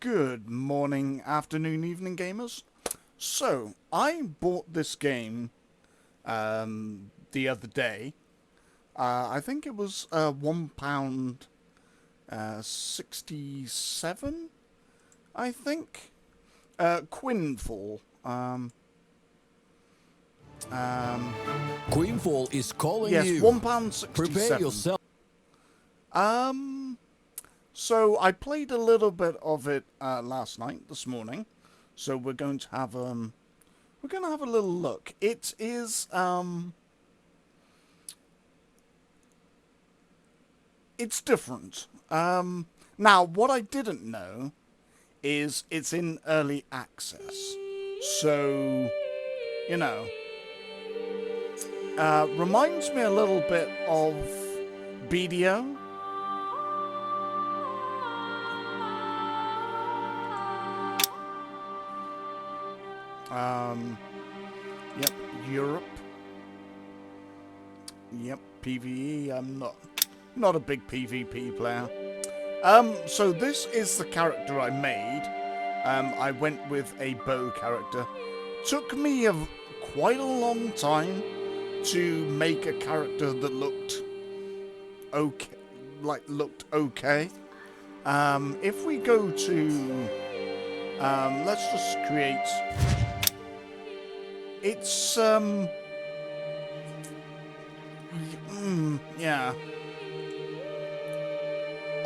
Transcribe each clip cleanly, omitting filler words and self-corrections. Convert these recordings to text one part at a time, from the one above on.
Good morning, afternoon, evening, gamers. So, I bought this game the other day. I think it was £1 67. I think Quinfall. Quinfall is calling Yes, you. £1 Prepare 67. yourself. So I played a little bit of it this morning. So we're going to have a little look. It is it's different. Now what I didn't know is it's in early access. So, you know, reminds me a little bit of BDO. Yep, Europe. Yep, PvE. I'm not a big PvP player. So this is the character I made. I went with a bow character. Took me quite a long time to make a character that looked okay. If we go to, let's just create. It's yeah,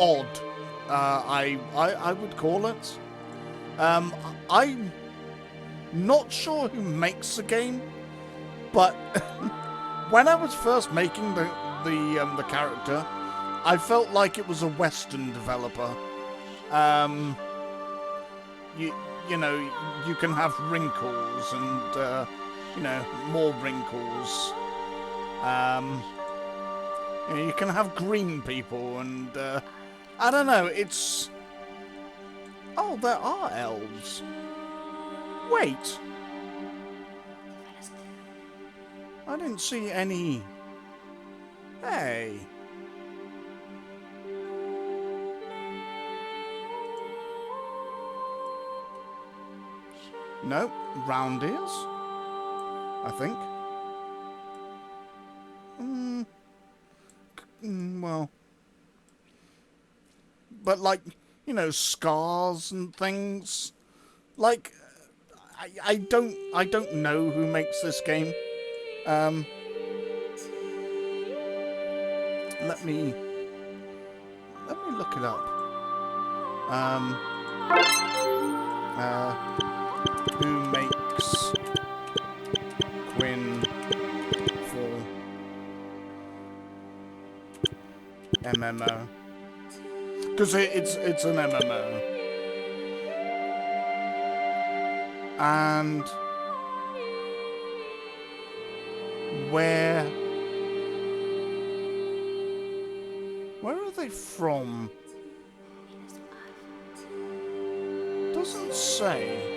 odd. I would call it. I'm not sure who makes the game, but when I was first making the character, I felt like it was a Western developer. You know, you can have wrinkles and you know, more wrinkles. You know, you can have green people and I don't know. It's there are elves. Wait, I didn't see any. Hey. No, round ears, I think. Well, but like, you know, scars and things. Like, I don't know who makes this game. Let me look it up. Who makes Quinfall MMO? Because it's an MMO, and where are they from? Doesn't say.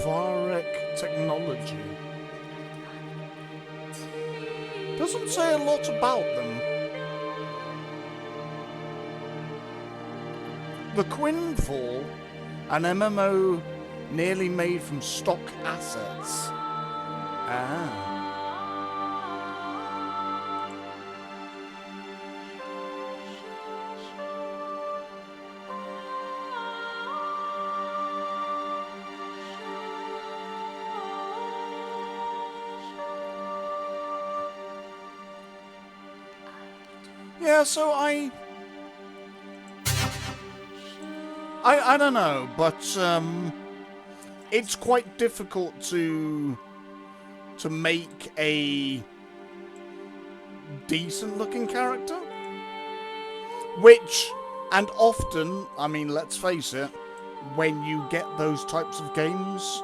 Varek Technology. Doesn't say a lot about them. The Quinfall, an MMO nearly made from stock assets. Ah. Yeah, so I don't know, but it's quite difficult to make a decent looking character, which, and often, I mean, let's face it, when you get those types of games,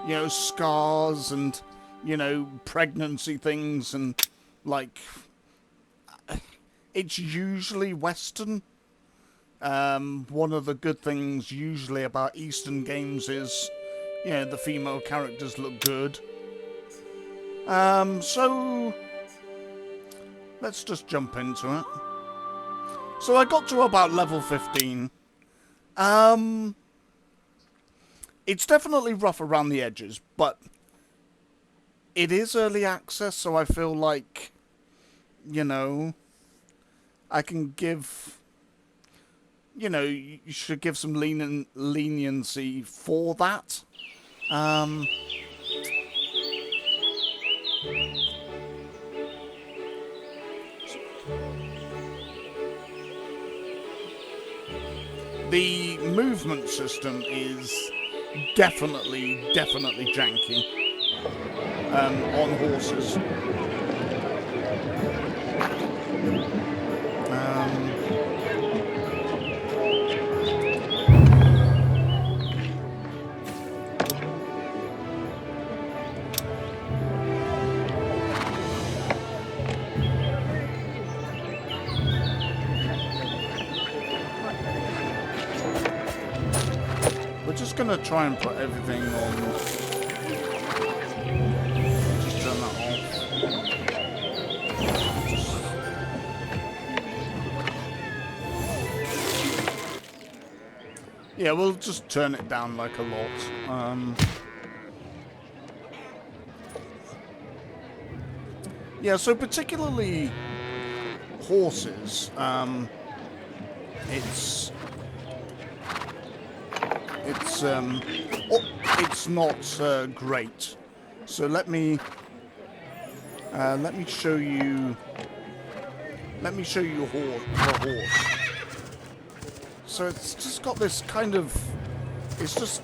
you know, scars and, you know, pregnancy things and like, it's usually Western. One of the good things usually about Eastern games is, you know, the female characters look good. So let's just jump into it. So I got to about level 15. It's definitely rough around the edges, but it is early access, so I feel like, you know, I can give, you know, you should give some leniency for that. The movement system is definitely janky on horses. We're just gonna try and put everything on. Just turn that off. Yeah, we'll just turn it down like a lot. Yeah, so particularly horses, it's not great. So let me show you the horse. So it's just got this kind of, it's just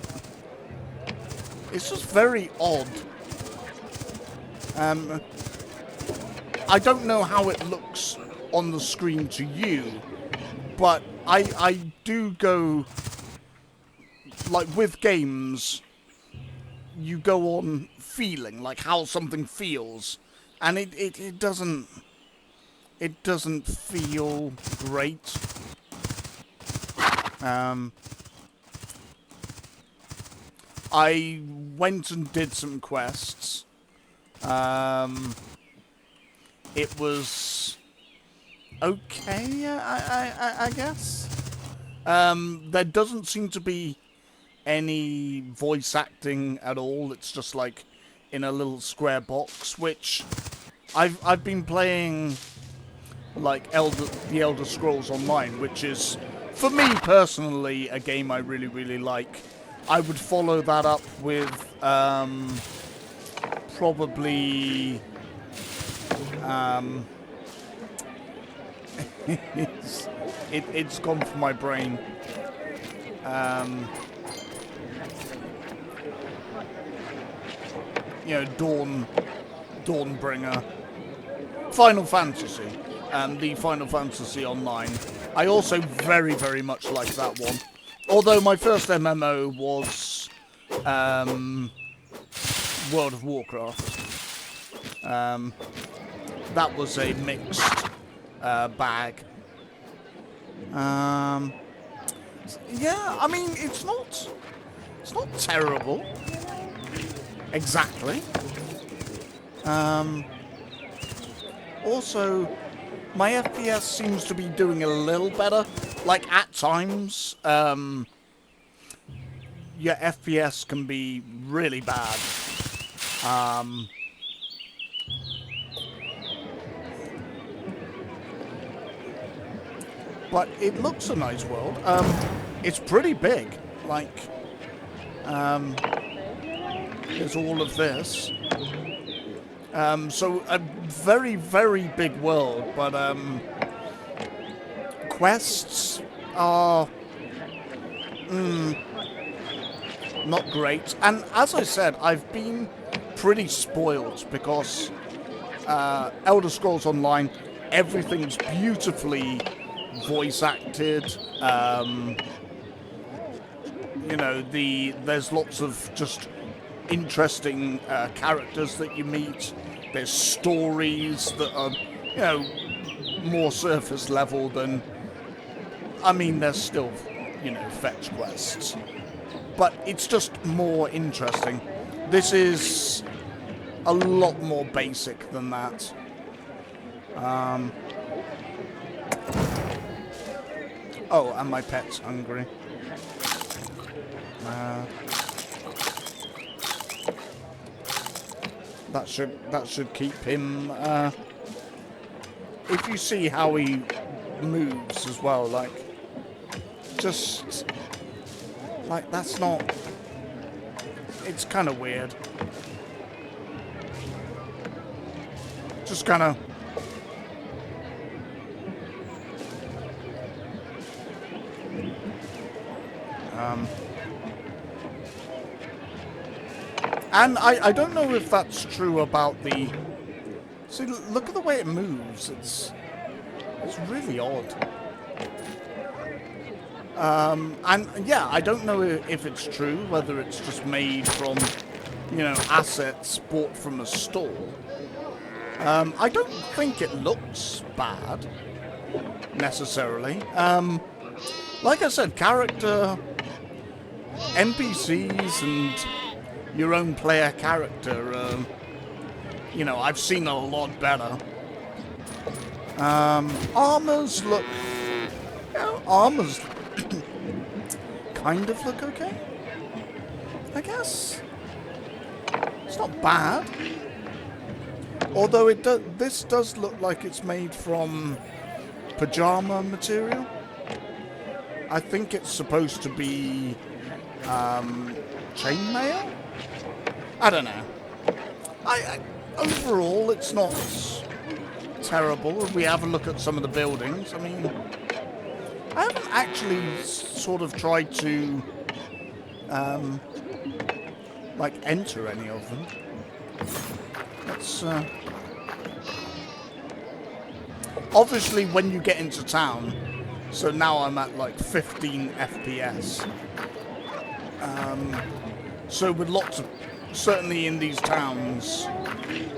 very odd. I don't know how it looks on the screen to you, but I do go, like with games, you go on feeling, like how something feels, and it doesn't feel great. I went and did some quests. It was okay, I guess. There doesn't seem to be any voice acting at all. It's just like in a little square box, which I've been playing like the Elder Scrolls Online, which is, for me personally, a game I really like. I would follow that up with probably it's gone from my brain. You know, Dawnbringer, Final Fantasy, the Final Fantasy Online. I also very much like that one. Although my first MMO was World of Warcraft. That was a mixed bag. Yeah, I mean, it's not terrible. Exactly. Also, my FPS seems to be doing a little better. Like, at times, your FPS can be really bad. But it looks a nice world. It's pretty big. Like, there's all of this. So a very big world, but quests are not great. And as I said, I've been pretty spoiled because Elder Scrolls Online, everything's beautifully voice acted. You know, there's lots of just interesting characters that you meet. There's stories that are, you know, more surface level than, I mean, there's still, you know, fetch quests, but it's just more interesting. This is a lot more basic than that. Oh, and my pet's hungry. That should keep him. If you see how he moves as well, like, just like, that's not. It's kind of weird. Just kind of. And I don't know if that's true about the... See, look at the way it moves. It's really odd. And yeah, I don't know if it's true, whether it's just made from, you know, assets bought from a store. I don't think it looks bad, necessarily. Like I said, character, NPCs, and your own player character, you know, I've seen a lot better. Armors look... You know, armors kind of look okay, I guess. It's not bad. Although this does look like it's made from pajama material. I think it's supposed to be chainmail? I don't know. Overall, it's not terrible. If we have a look at some of the buildings, I mean, I haven't actually sort of tried to like enter any of them. Let's obviously when you get into town, so now I'm at like 15 FPS. So with lots of, certainly in these towns,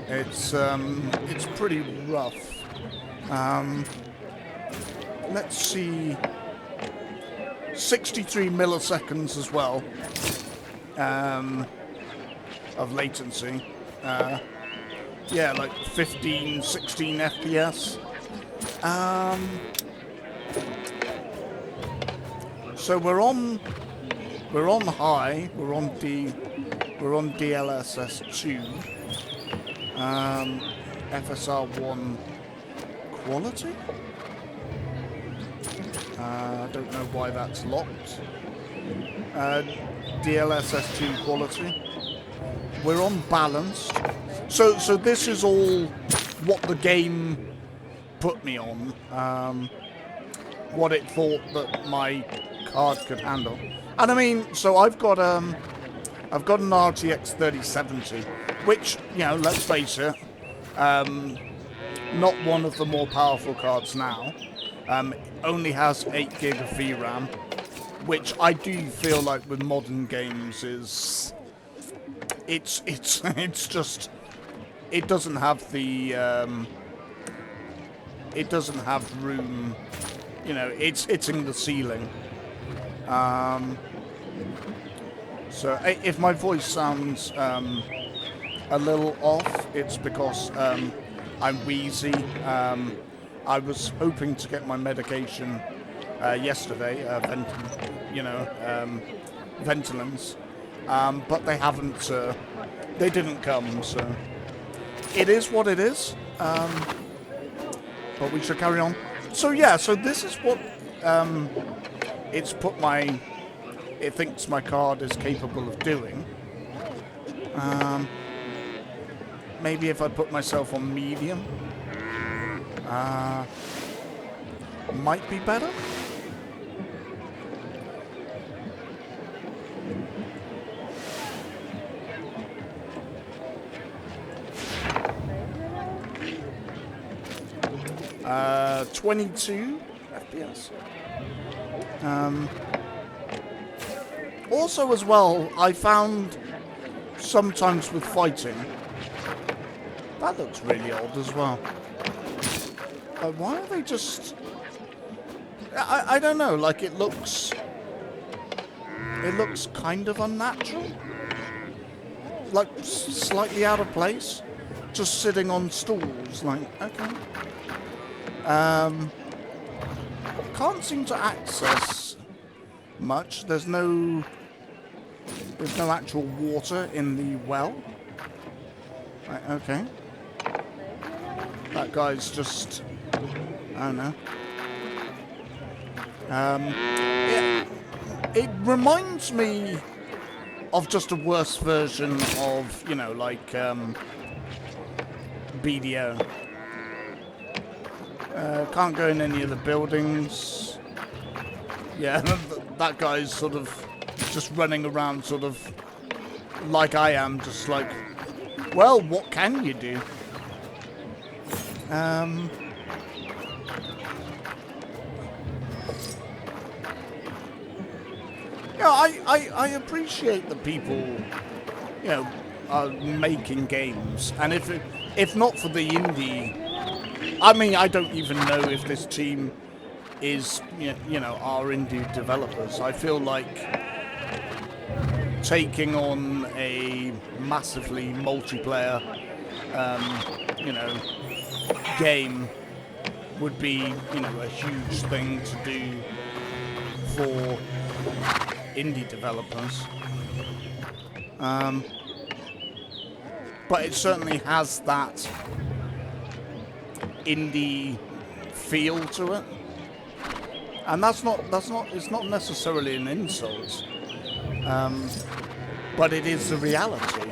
it's pretty rough. Let's see, 63 milliseconds as well of latency. Yeah, like 15, 16 FPS. So we're on high. We're on DLSS2. FSR1 quality. I don't know why that's locked. DLSS2 quality. We're on balanced. So this is all what the game put me on. What it thought that my card could handle. And I mean, so I've got an RTX 3070, which, you know, let's face it, not one of the more powerful cards now. Only has 8 gig of VRAM, which I do feel like with modern games is, it's just, it doesn't have the, it doesn't have room, you know, it's hitting the ceiling. So if my voice sounds a little off, it's because I'm wheezy. I was hoping to get my medication yesterday, Ventolins, but they haven't. They didn't come, so it is what it is. But we should carry on. So yeah, so this is what it's put my. It thinks my card is capable of doing. Maybe if I put myself on medium, might be better. Uh, 22 FPS. Also, as well, I found sometimes with fighting, that looks really odd as well. Why are they just... I don't know, like it looks kind of unnatural. Like slightly out of place. Just sitting on stools, like, okay. can't seem to access much. There's no actual water in the well. Right, okay. That guy's just, I don't know. It reminds me of just a worse version of, you know, like BDO. Can't go in any of the buildings. Yeah, that guy's sort of just running around sort of like I am, just like, well, what can you do? Yeah, I appreciate that people, you know, are making games, and if not for the indie, I mean, I don't even know if this team is, you know, our indie developers. I feel like taking on a massively multiplayer, you know, game would be, you know, a huge thing to do for indie developers. But it certainly has that indie feel to it, and it's not necessarily an insult, but it is the reality.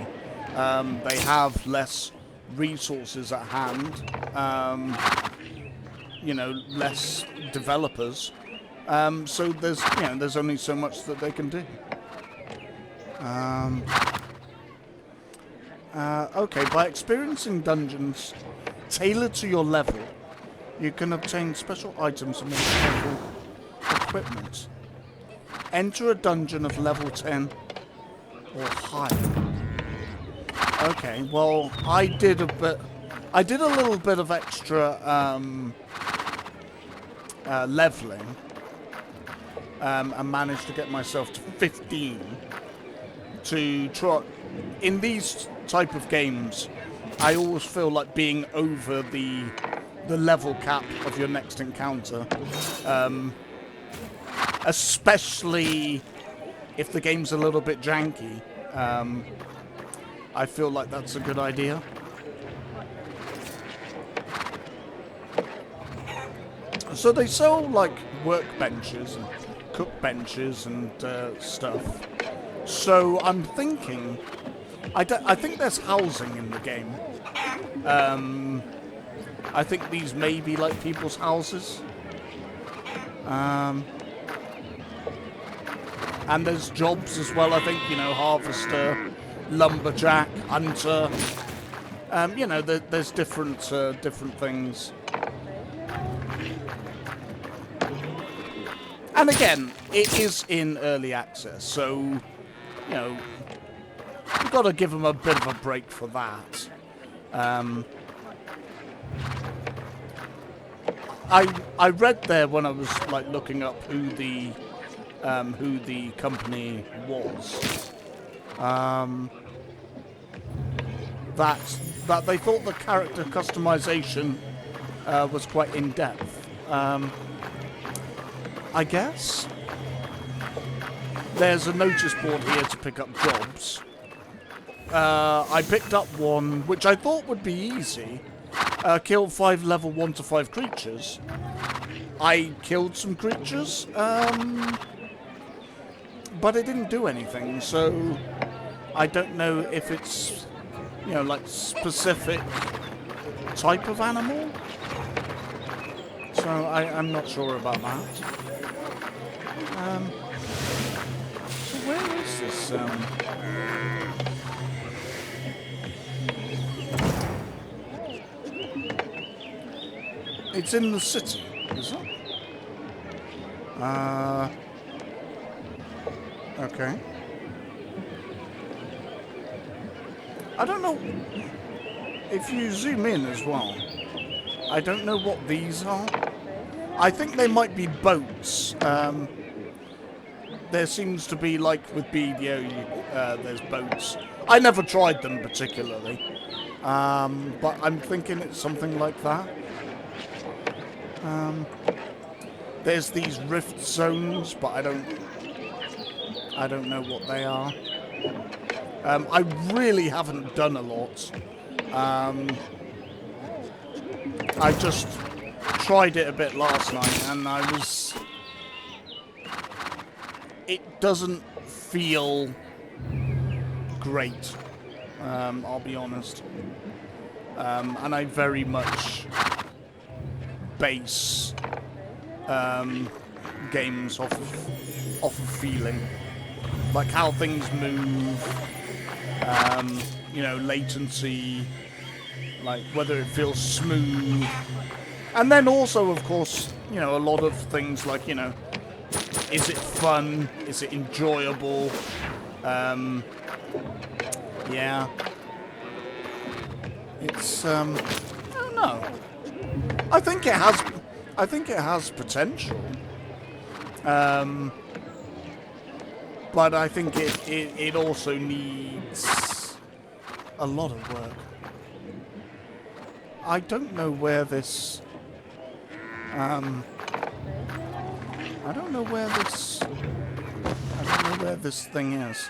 They have less resources at hand, you know, less developers, so there's only so much that they can do. Okay, by experiencing dungeons tailored to your level, you can obtain special items and more powerful equipment. Enter a dungeon of level 10 or higher. Okay, well, I did a little bit of extra leveling, and managed to get myself to 15 to try. In these type of games, I always feel like being over the level cap of your next encounter, especially if the game's a little bit janky. I feel like that's a good idea. So they sell like workbenches and cook benches and stuff. So I'm thinking, I think there's housing in the game. I think these may be like people's houses. And there's jobs as well, I think, you know, harvester, lumberjack, hunter. You know, there's different things. And again, it is in early access, so, you know, you've got to give them a bit of a break for that. I read there when I was like looking up who the company was, that they thought the character customization was quite in depth. I guess there's a notice board here to pick up jobs. I picked up one which I thought would be easy. Kill 5 level 1 to 5 creatures. I killed some creatures, but it didn't do anything, so I don't know if it's, you know, like specific type of animal. So I'm not sure about that. So where is this? It's in the city, is it? Okay. I don't know if you zoom in as well. I don't know what these are. I think they might be boats. There seems to be, like with BDO, there's boats. I never tried them particularly, but I'm thinking it's something like that. there's these rift zones, but I don't know what they are. I really haven't done a lot. I just tried it a bit last night, and it doesn't feel great. I'll be honest. And I very much base games off of feeling, like how things move, you know, latency, like whether it feels smooth, and then also, of course, you know, a lot of things like, you know, is it fun? Is it enjoyable? Yeah. It's I don't know. I think it has potential. But I think it also needs a lot of work. I don't know where this I don't know where this thing is.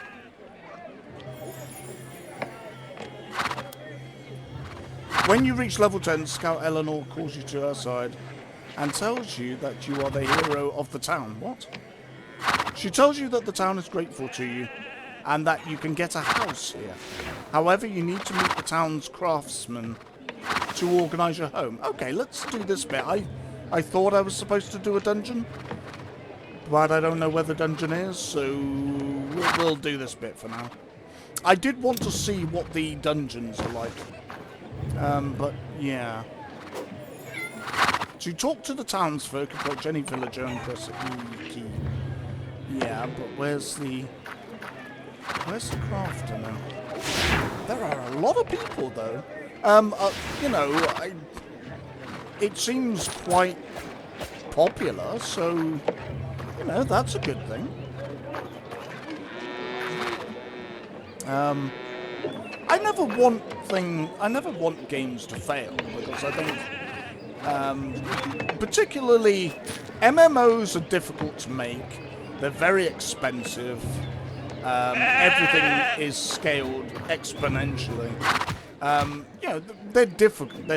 When you reach level 10, Scout Eleanor calls you to her side and tells you that you are the hero of the town. What? She tells you that the town is grateful to you and that you can get a house here. However, you need to meet the town's craftsman to organise your home. Okay, let's do this bit. I thought I was supposed to do a dungeon, but I don't know where the dungeon is, so we'll do this bit for now. I did want to see what the dungeons are like. But yeah. To talk to the townsfolk, approach any villager and press E key. Yeah, but where's the crafter now? There are a lot of people though. You know, it seems quite popular, so you know, that's a good thing. I never want games to fail, because I think, particularly, MMOs are difficult to make. They're very expensive. Everything is scaled exponentially. You know, they're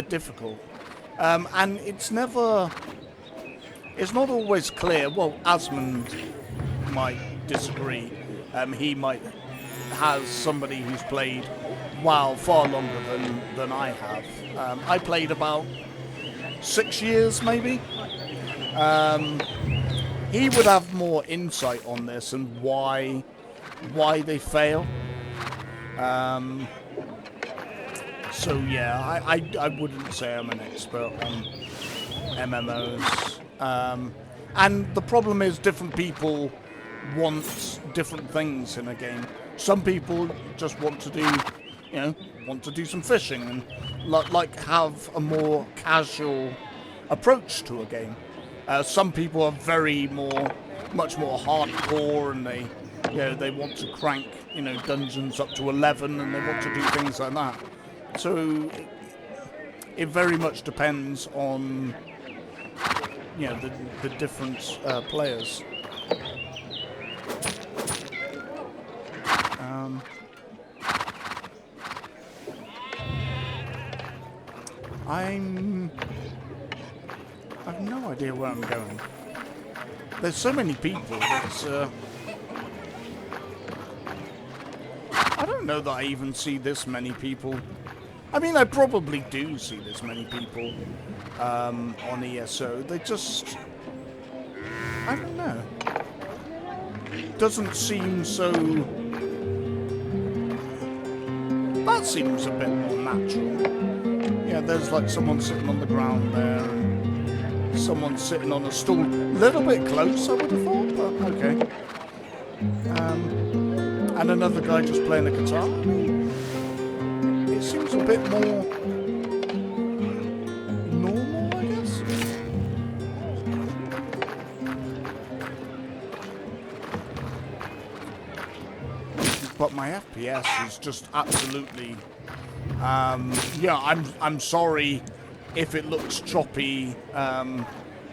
difficult. And it's not always clear. Well, Asmund might disagree. He might has somebody who's played WoW far longer than I have. I played about 6 years, maybe. He would have more insight on this and why they fail. So yeah, I wouldn't say I'm an expert on MMOs. And the problem is, different people want different things in a game. Some people just want to do, some fishing and like have a more casual approach to a game. Some people are much more hardcore, and they want to crank, dungeons up to 11, and they want to do things like that. So it very much depends on, the different players. I have no idea where I'm going. There's so many people that I don't know that I even see this many people. I mean, I probably do see this many people on ESO. They just, I don't know. Doesn't seem so. That seems a bit more natural. Yeah, there's like someone sitting on the ground there, and someone sitting on a stool. A little bit close, I would have thought, but okay. And another guy just playing a guitar. It seems a bit more normal, I guess. But my FPS is just absolutely. Yeah, I'm sorry if it looks choppy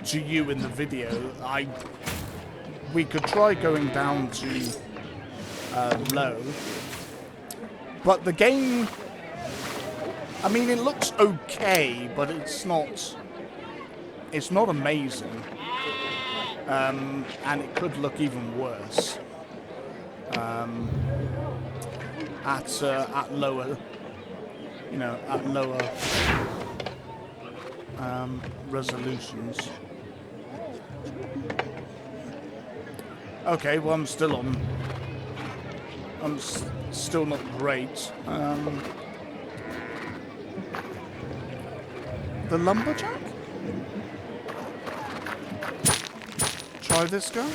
to you in the video, we could try going down to low, but the game, I mean, it looks okay, but it's not amazing, and it could look even worse at lower, at lower resolutions. Okay, well, I'm still not great. The lumberjack? Try this guy.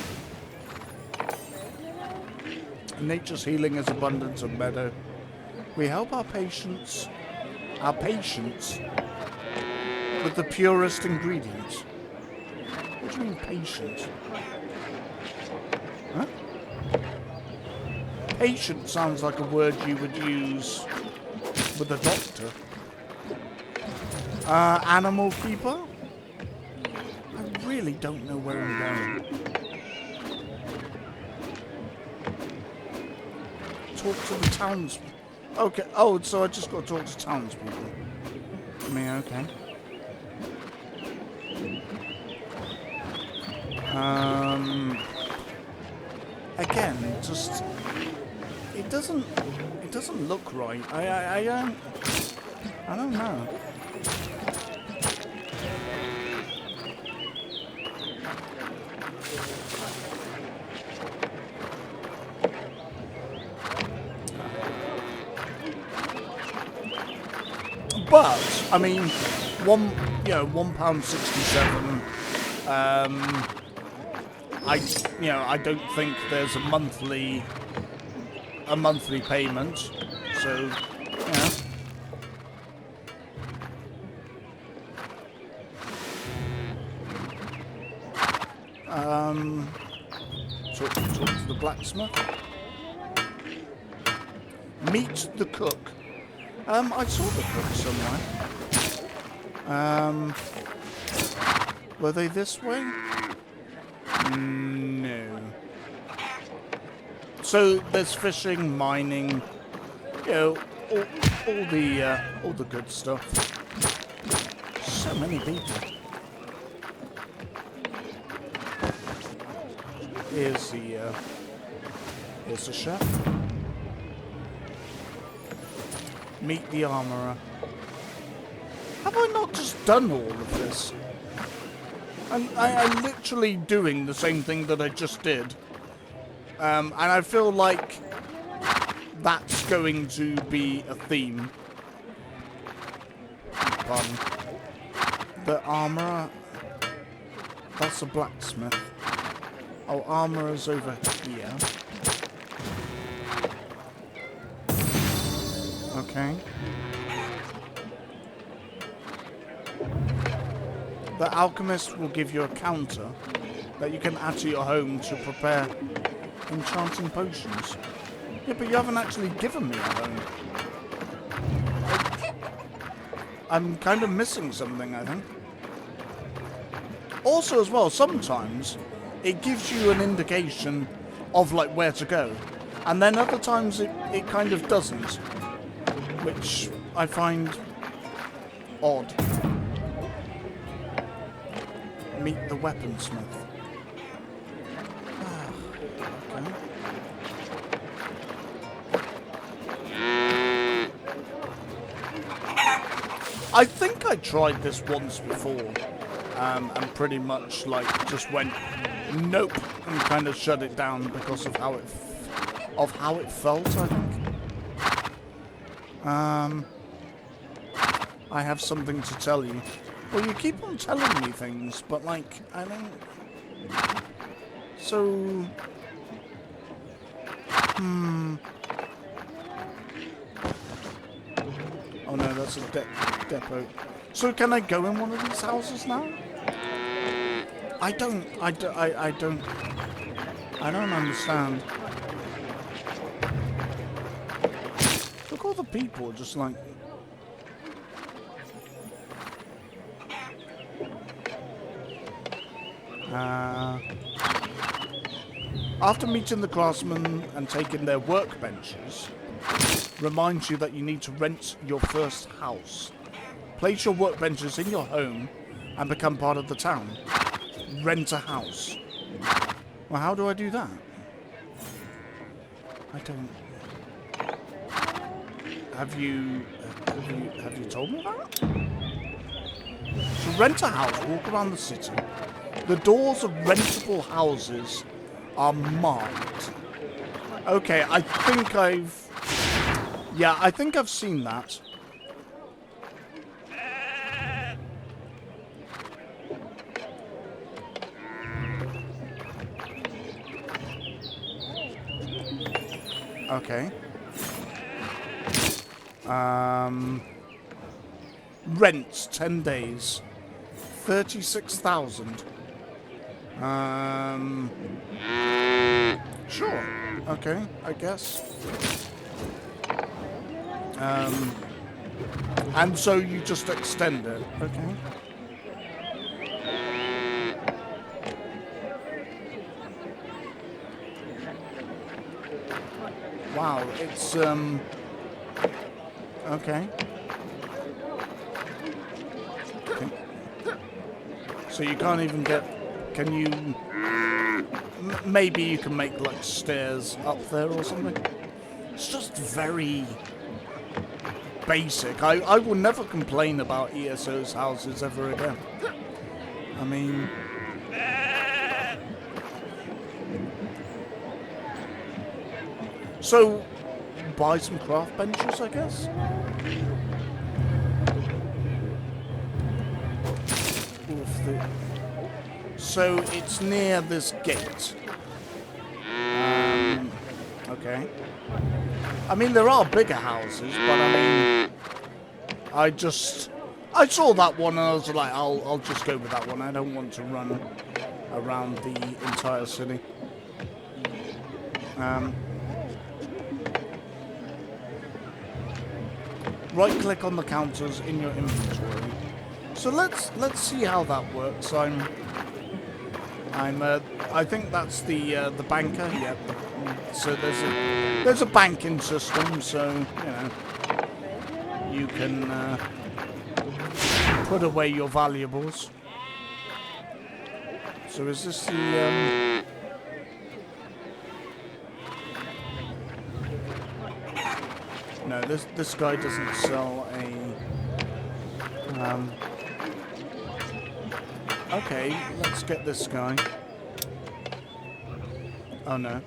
Nature's healing is abundance of meadow. We help our patients with the purest ingredients. What do you mean patient? Huh? Patient sounds like a word you would use with a doctor. Animal keeper? I really don't know where I'm going. Talk to the townspeople. Okay. Oh, so I just got to talk to townspeople. I mean, okay. Again, just it doesn't look right. I don't know. But I mean, £1.67. I don't think there's a monthly payment, so talk to the blacksmith. Meet the cook. I saw the cook somewhere. Were they this way? No. So there's fishing, mining, all the good stuff. So many people. Here's the chef. Meet the armourer. Have I not just done all of this? I'm literally doing the same thing that I just did. And I feel like that's going to be a theme. Pardon. The armourer. That's a blacksmith. Oh, armourer's over here. Okay. The alchemist will give you a counter that you can add to your home to prepare enchanting potions. Yeah, but you haven't actually given me a home. I'm kind of missing something, I think. Also, as well, sometimes it gives you an indication of, like, where to go. And then other times it kind of doesn't. Which I find odd. Meet the weaponsmith. Okay. I think I tried this once before, and pretty much like just went nope and kind of shut it down because of how it felt. I think. I have something to tell you. Well, you keep on telling me things, but like I don't. So. Oh no, that's a depot. So can I go in one of these houses now? I don't understand. Look, all the people just like. After meeting the craftsmen and taking their workbenches, reminds you that you need to rent your first house. Place your workbenches in your home and become part of the town. Rent a house. Well, how do I do that? I don't... Have you told me that? To rent a house, walk around the city. The doors of rentable houses are marked. Okay, I think I've seen that. Okay. Rent 10 days. 36,000. Sure. Okay, I guess. And so you just extend it. Okay. Wow, it's okay. So you can't even get... Can you... Maybe you can make, like, stairs up there or something? It's just very basic. I will never complain about ESO's houses ever again. I mean... So, buy some craft benches, I guess? So it's near this gate. Okay. I mean, there are bigger houses, but I mean, I saw that one and I was like, I'll just go with that one. I don't want to run around the entire city. Right click on the counters in your inventory. So let's see how that works. I think that's the banker. Yep. So there's a banking system. So you can put away your valuables. So is this the? No, this guy doesn't sell a. Okay, let's get this guy. Oh no.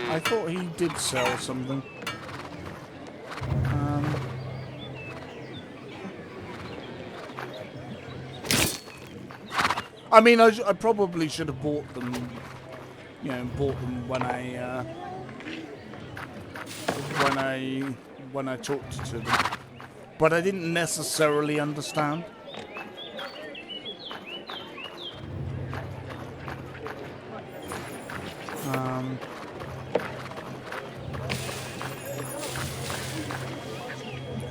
I thought he did sell something. I mean, I probably should have bought them. Bought them when I talked to them, but I didn't necessarily understand.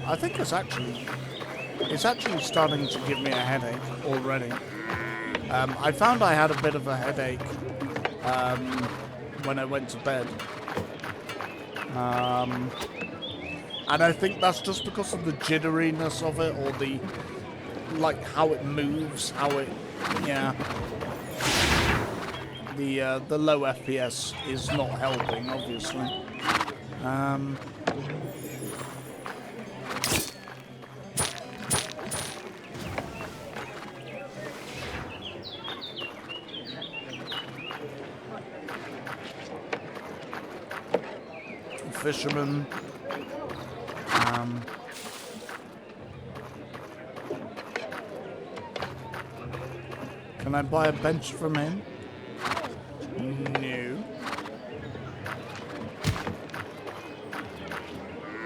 I think it's actually starting to give me a headache already. I found I had a bit of a headache when I went to bed. And I think that's just because of the jitteriness of it, or the, like, how it moves, how it, the low FPS is not helping, obviously. Fisherman. Can I buy a bench from him? No.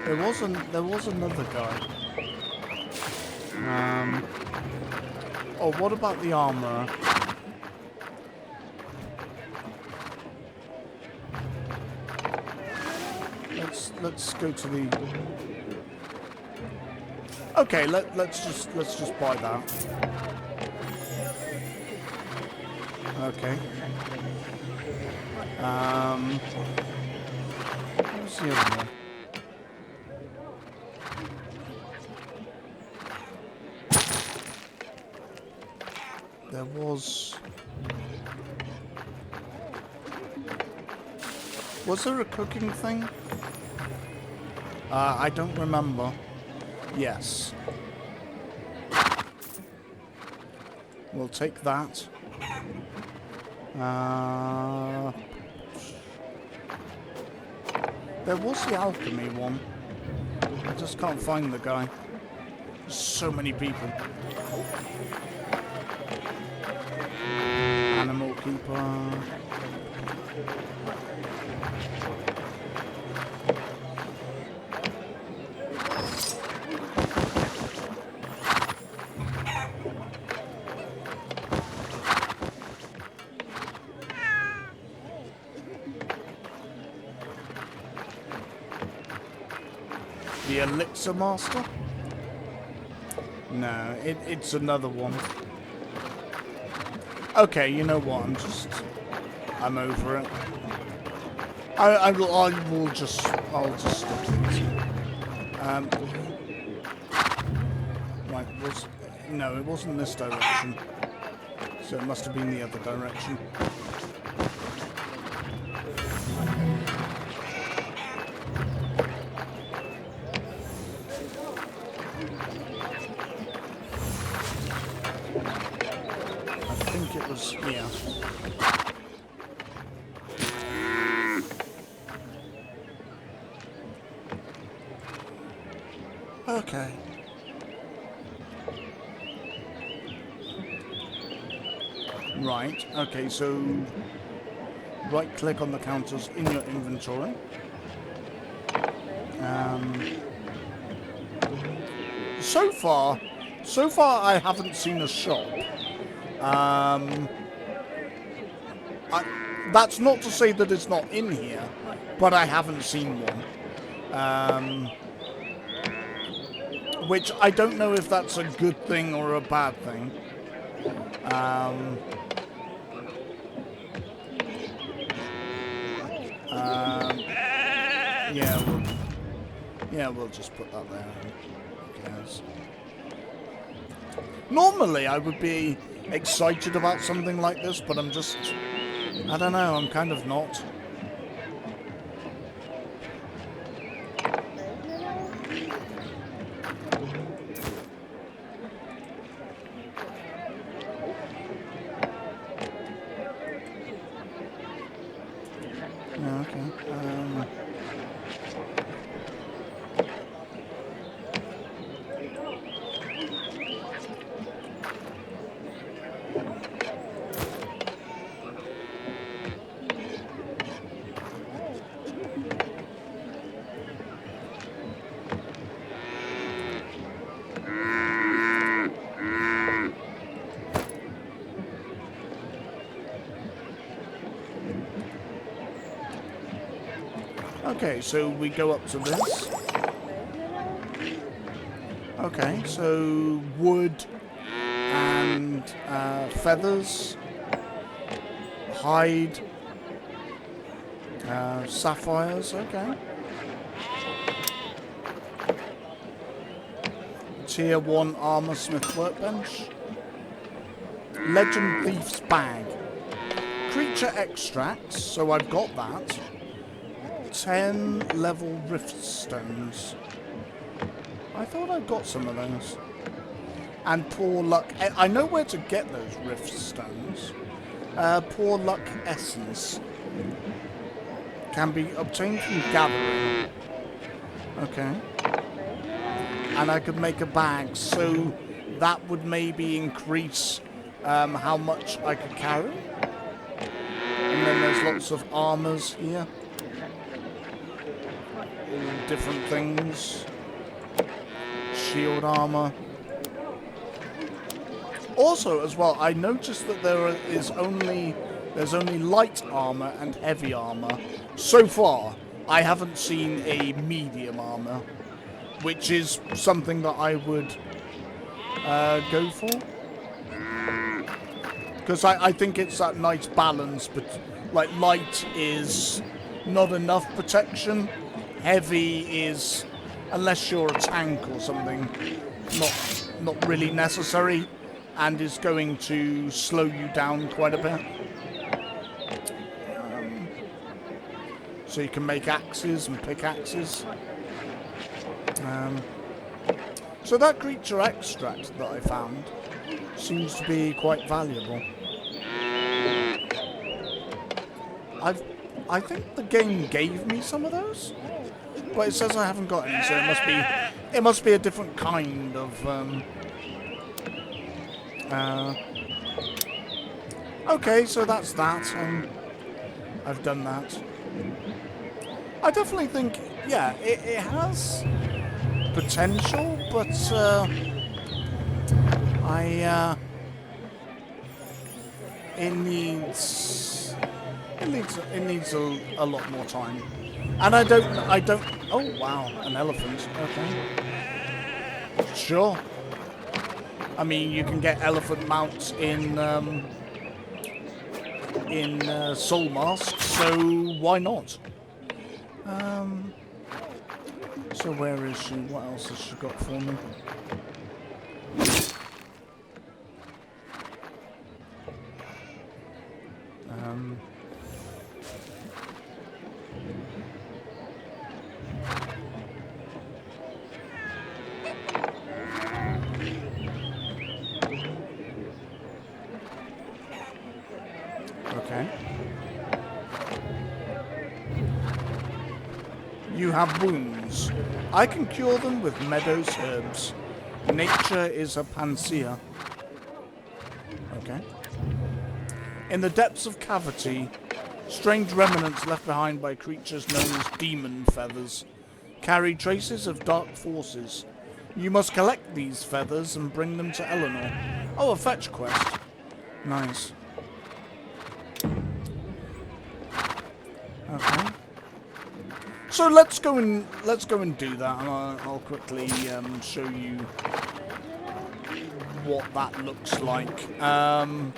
There was another guy. Oh, what about the armor? Let's go to the... Okay, let's just buy that. Okay. What's the other one? There was... Was there a cooking thing? I don't remember. Yes. We'll take that. There was the alchemy one. I just can't find the guy. There's so many people. Animal keeper. The elixir master? No, it's another one. Okay, you know what? I'm over it. I'll just stick to it. Right, no, it wasn't this direction. So it must have been the other direction. Yeah. Okay. Right. Okay, so right click on the counters in your inventory. So far I haven't seen a shop. That's not to say that it's not in here, but I haven't seen one. Which I don't know if that's a good thing or a bad thing. Yeah, we'll just put that there. Who cares? Normally I would be excited about something like this, but I'm just... I don't know, I'm kind of not. Yeah, okay. Okay, so we go up to this. Okay, so wood and feathers, hide, sapphires, okay. Tier 1 armor smith workbench. Legend thief's bag. Creature extracts, so I've got that. 10 level rift stones. I thought I'd got some of those. And poor luck. I know where to get those rift stones. Poor luck essence can be obtained from gathering. Okay. And I could make a bag, so that would maybe increase how much I could carry. And then there's lots of armors here. All different things. Shield armor. Also, as well, I noticed that there's only light armor and heavy armor. So far, I haven't seen a medium armor. which is something that I would go for. Because I think it's that nice balance, but like light is not enough protection, heavy is, unless you're a tank or something, not really necessary, and is going to slow you down quite a bit. So you can make axes and pickaxes. So that creature extract that I found seems to be quite valuable. I think the game gave me some of those, but it says I haven't got any, so it must be a different kind of. Okay, so that's that. I've done that. I definitely think, yeah, it has potential, but it needs a lot more time, and I don't. Oh wow, an elephant. Okay, sure. I mean, you can get elephant mounts in Soul Mask, so why not? So where is she? What else has she got for me? Okay. You have wounds. I can cure them with meadows herbs. Nature is a panacea. Okay. In the depths of cavity, strange remnants left behind by creatures known as demon feathers carry traces of dark forces. You must collect these feathers and bring them to Eleanor. Oh, a fetch quest. Nice. Okay. So let's go and do that, and I'll quickly show you what that looks like. And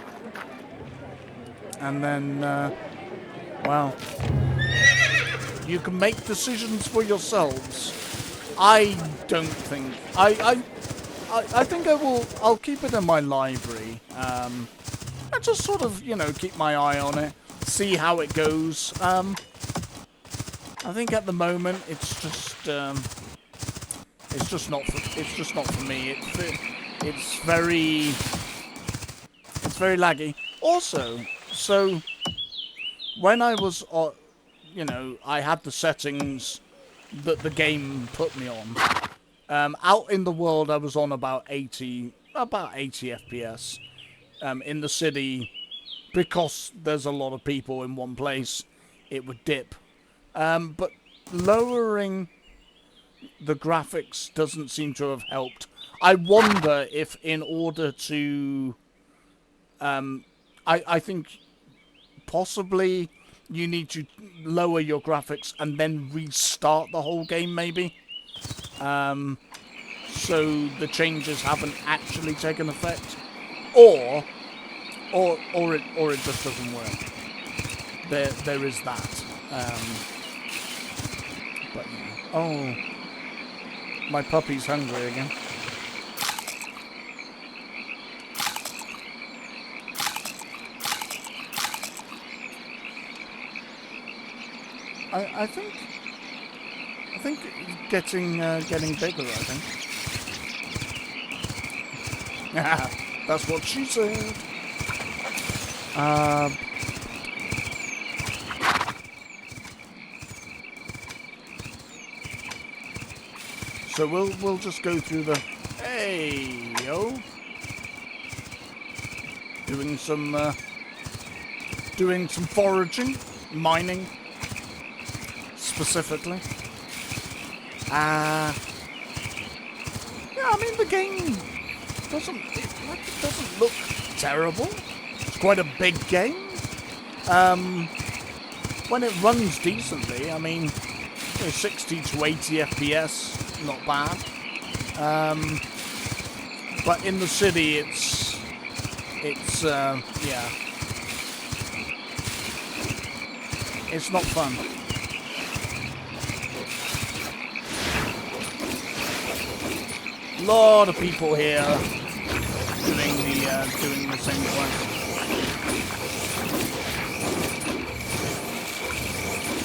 then, well, you can make decisions for yourselves. I don't think I think I'll keep it in my library. I just sort of, you know, keep my eye on it, see how it goes. I think at the moment it's just not for me. It's very laggy. Also, so when I was you know, I had the settings that the game put me on. Out in the world, I was on about 80 FPS. In the city, because there's a lot of people in one place, it would dip. But lowering the graphics doesn't seem to have helped. I wonder if in order to... I think possibly you need to lower your graphics and then restart the whole game, maybe. So the changes haven't actually taken effect. Or it just doesn't work. There is that. But oh, my puppy's hungry again. I think getting bigger. I think. That's what she said. So we'll just go through the hey yo, doing some foraging, mining specifically. Yeah, I mean the game doesn't look terrible. It's quite a big game. When it runs decently, I mean, 60 to 80 FPS. not bad. But in the city, it's yeah, it's not fun. Lot of people here doing the same quest.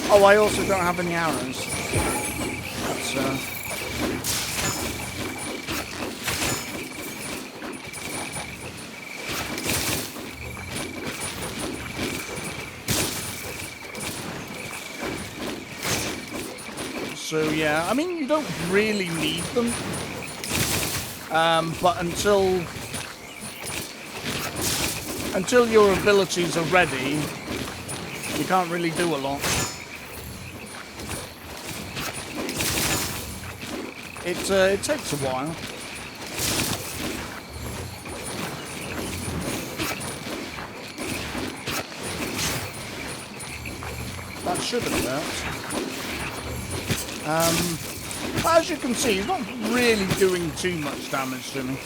Oh, I also don't have any arrows. That's So yeah, I mean, you don't really need them, but until your abilities are ready, you can't really do a lot. It takes a while. That should have worked. As you can see, he's not really doing too much damage to me.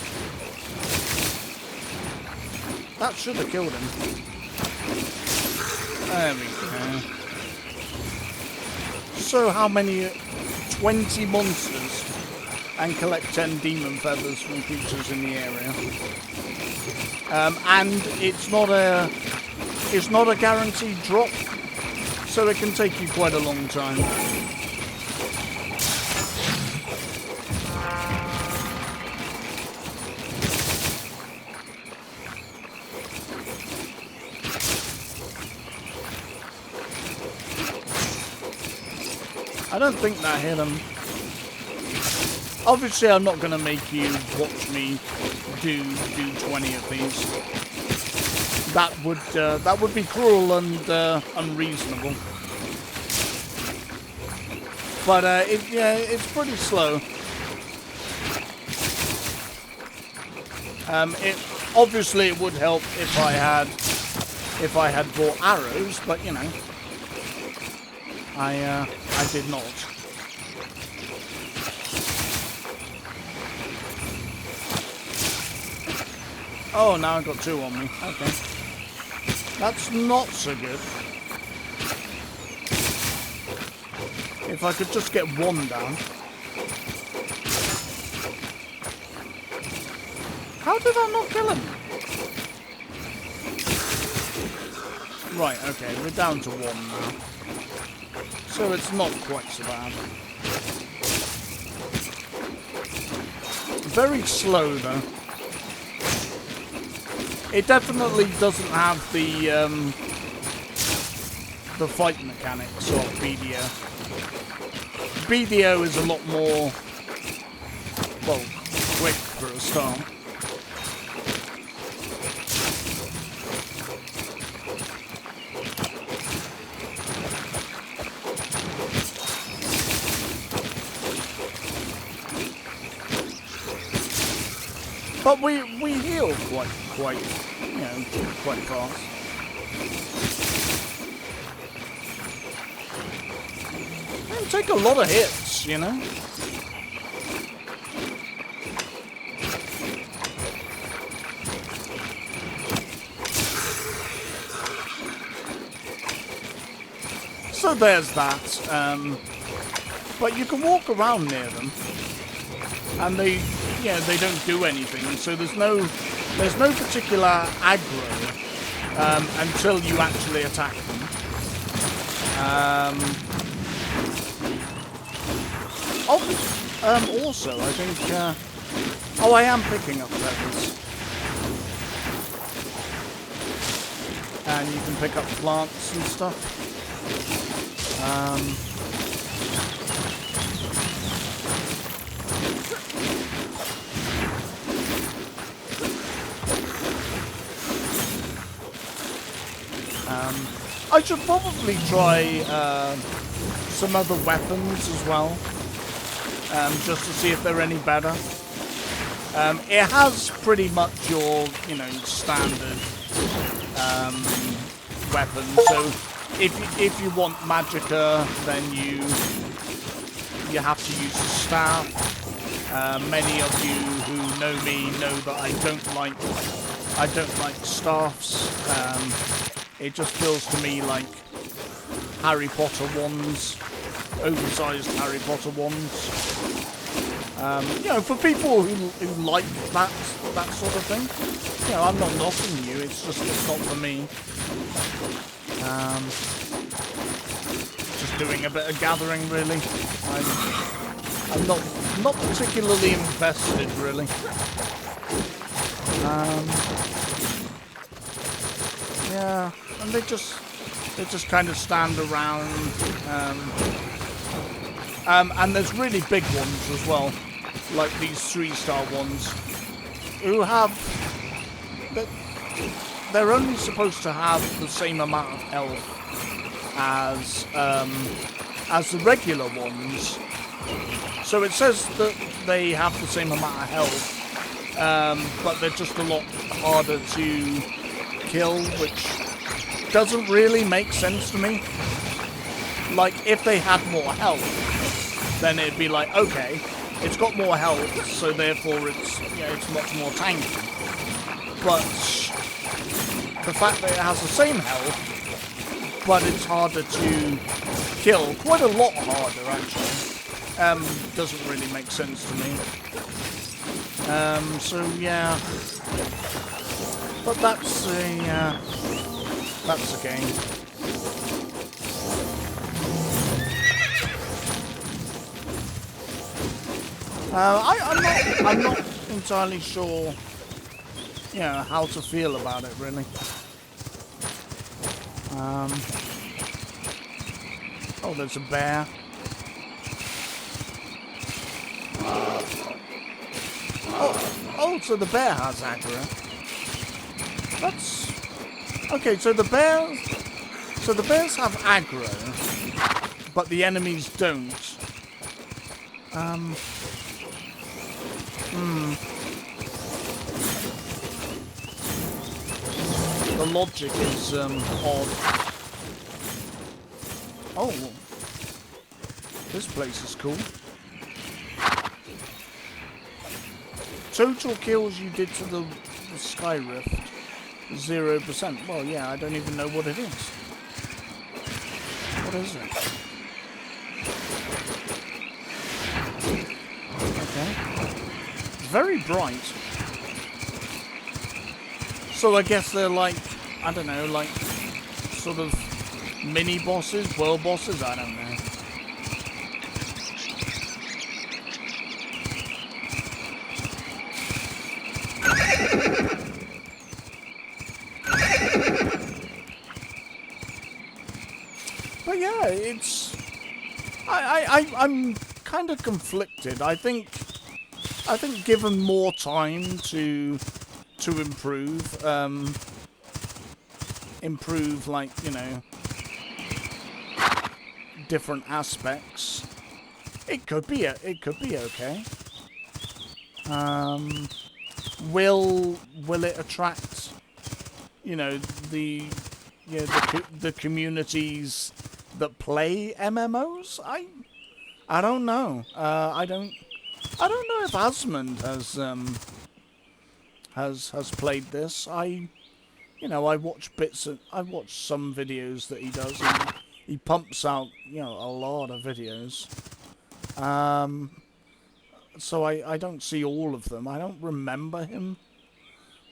That should have killed him. There we go. So how many? 20 monsters, and collect 10 demon feathers from creatures in the area. And it's not a guaranteed drop, so it can take you quite a long time. I don't think that hit him. Obviously, I'm not going to make you watch me do 20 of these. That would be cruel and unreasonable. But it's pretty slow. Obviously it would help if I had bought arrows, but you know, I did not. Oh, now I've got 2 on me. Okay. That's not so good. If I could just get 1 down. How did I not kill him? Right, okay, we're down to 1 now. So it's not quite so bad. Very slow though. It definitely doesn't have the fight mechanics of BDO. BDO is a lot more, well, quick for a start. But we heal quite, you know, quite fast. And take a lot of hits, you know. So there's that. But you can walk around near them, and they don't do anything. So there's no particular aggro until you actually attack them. Also, I think. Oh, I am picking up feathers, and you can pick up plants and stuff. I should probably try some other weapons as well, just to see if they're any better. It has pretty much your, you know, standard weapons. So if you want magicka, then you have to use a staff. Many of you who know me know that I don't like staffs. It just feels to me like Harry Potter wands, oversized Harry Potter wands. You know, for people who like that sort of thing, you know, I'm not knocking you. It's just not for me. Just doing a bit of gathering, really. I'm not particularly invested, really. Yeah, and they just kind of stand around. And there's really big ones as well, like these 3-star ones, who have. They're only supposed to have the same amount of health as the regular ones. So it says that they have the same amount of health, but they're just a lot harder to kill, which doesn't really make sense to me. Like, if they had more health, then it'd be like, okay, it's got more health, so therefore it's, you know, it's much more tanky. But the fact that it has the same health, but it's harder to kill, quite a lot harder actually, doesn't really make sense to me. So yeah, but that's the game. I'm not entirely sure, you know, how to feel about it, really. Oh, there's a bear. Oh, so the bear has aggro. That's okay. So the bears have aggro, but the enemies don't. The logic is odd. Oh, this place is cool. Total kills you did to the Sky Rift, 0%. Well, yeah, I don't even know what it is. What is it? Okay. It's very bright. So I guess they're like, I don't know, like sort of mini bosses, world bosses, I don't know. But yeah, it's I'm kind of conflicted. I think given more time to improve, like, you know, different aspects, it could be okay. Will it attract, you know, the communities that play MMOs? I don't know. I don't know if Asmund has played this. I watch some videos that he does. He pumps out, you know, a lot of videos. So I don't see all of them. I don't remember him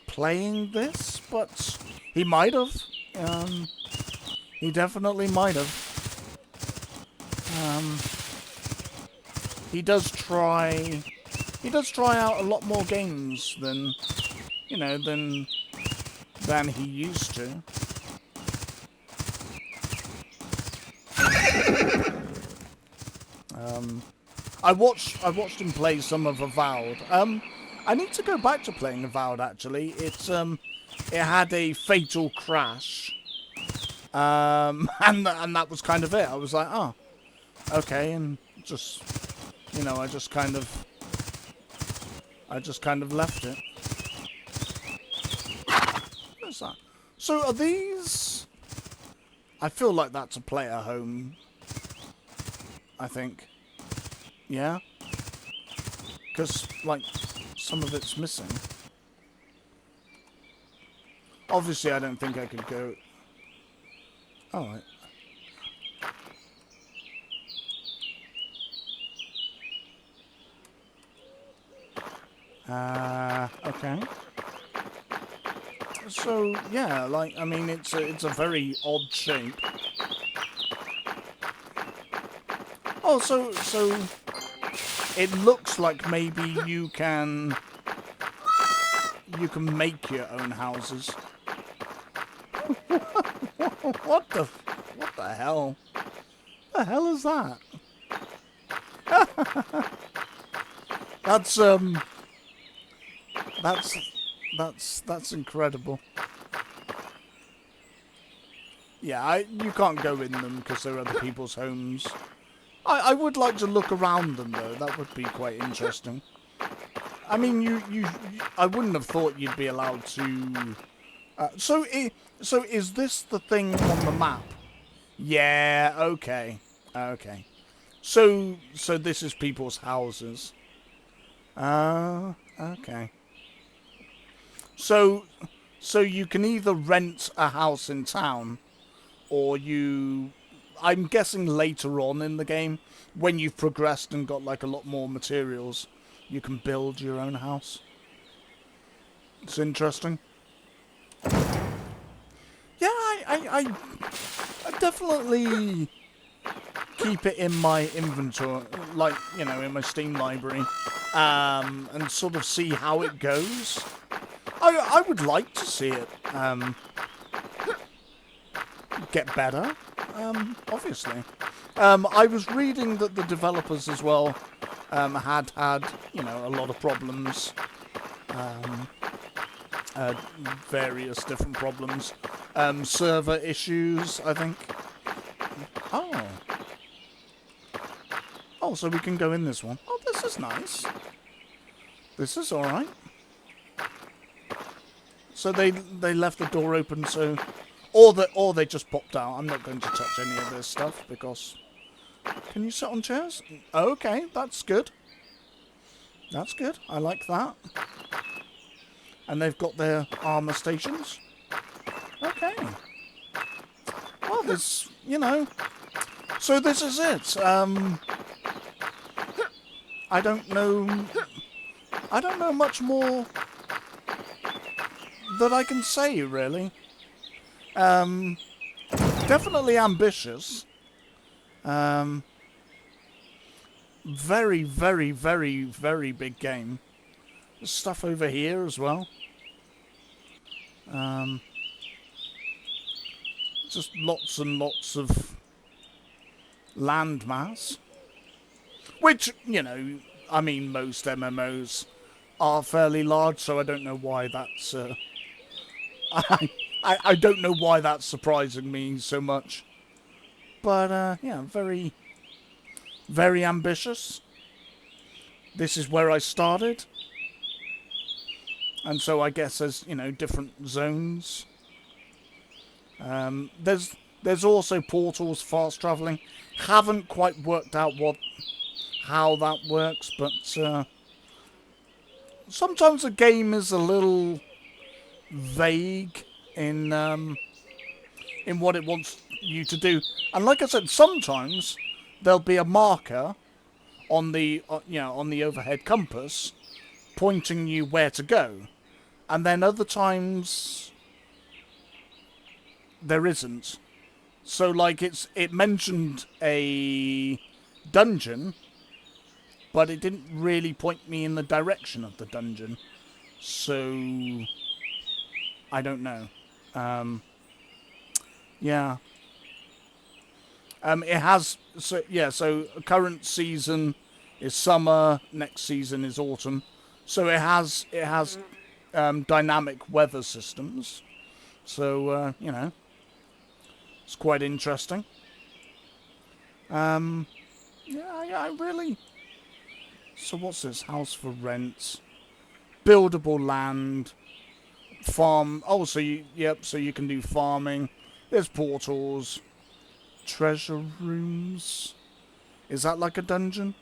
playing this, but he might have. He definitely might have. He does try out a lot more games than, you know, than he used to. I watched him play some of Avowed. I need to go back to playing Avowed, actually. It had a fatal crash. And that was kind of it. I was like, oh, okay, and just, you know, I just kind of left it. What's that? So are these? I feel like that's a player home. I think. Yeah? Because, like, some of it's missing. Obviously, I don't think I could go... Alright. Okay. So, yeah, like, I mean, it's a very odd shape. Oh, so it looks like maybe you can make your own houses. What the hell? The hell is that? That's incredible. Yeah, you can't go in them because they're other people's homes. I would like to look around them though. That would be quite interesting. I mean, I wouldn't have thought you'd be allowed to. So is this the thing on the map? Yeah. Okay. Okay. So this is people's houses. Okay. So you can either rent a house in town, or I'm guessing later on in the game, when you've progressed and got like a lot more materials, you can build your own house. It's interesting. Yeah, I definitely keep it in my inventory, like, you know, in my Steam library, and sort of see how it goes. I would like to see it get better, obviously. I was reading that the developers as well had, you know, a lot of problems, various different problems, server issues, I think. Oh. Oh, so we can go in this one. Oh, this is nice. This is alright. So they left the door open, so... Or they just popped out. I'm not going to touch any of this stuff, because... Can you sit on chairs? Okay, that's good. That's good. I like that. And they've got their armor stations. Okay. Well, there's, you know... So this is it. I don't know much more that I can say, really. Definitely ambitious. Very, very, very, very big game. There's stuff over here as well. Just lots and lots of landmass. Which, you know, I mean, most MMOs are fairly large, so I don't know why that's... I don't know why that's surprising me so much. But, yeah, very, very ambitious. This is where I started. And so I guess there's, you know, different zones. There's also portals, fast travelling. Haven't quite worked out how that works, but sometimes a game is a little vague in what it wants you to do. And like I said, sometimes there'll be a marker on the on the overhead compass pointing you where to go, and then other times there isn't. So like it mentioned a dungeon, but it didn't really point me in the direction of the dungeon. So I don't know. Yeah. It has so current season is summer, next season is autumn. So it has dynamic weather systems. So you know, it's quite interesting. Yeah, I really... So what's this? House for rent, buildable land, farm. Oh, so so you can do farming. There's portals, treasure rooms. Is that like a dungeon?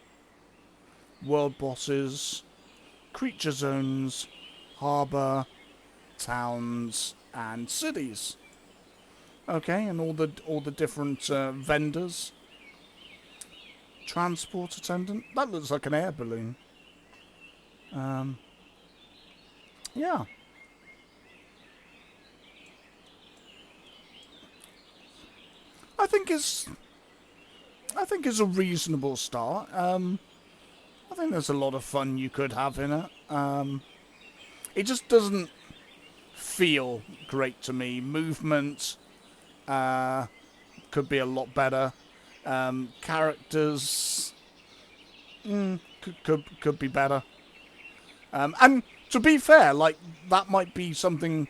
world bosses, creature zones, harbour, towns, and cities. Okay, and all the different vendors. Transport attendant. That looks like an air balloon. Yeah. I think it's a reasonable start. I think there's a lot of fun you could have in it. It just doesn't feel great to me. Movement could be a lot better. Characters could be better. And to be fair, like that might be something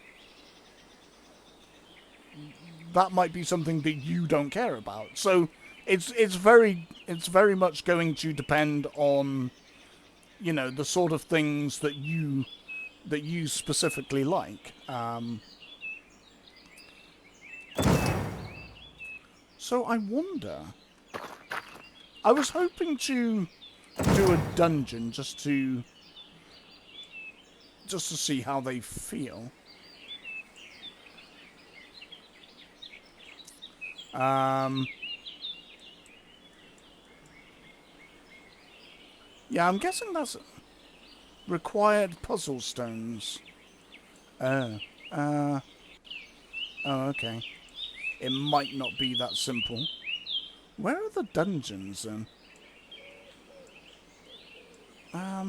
that you don't care about. So it's very much going to depend on, you know, the sort of things that you specifically like. So I wonder. I was hoping to do a dungeon just to see how they feel. Yeah, I'm guessing that's required puzzle stones. Oh, okay. It might not be that simple. Where are the dungeons then? I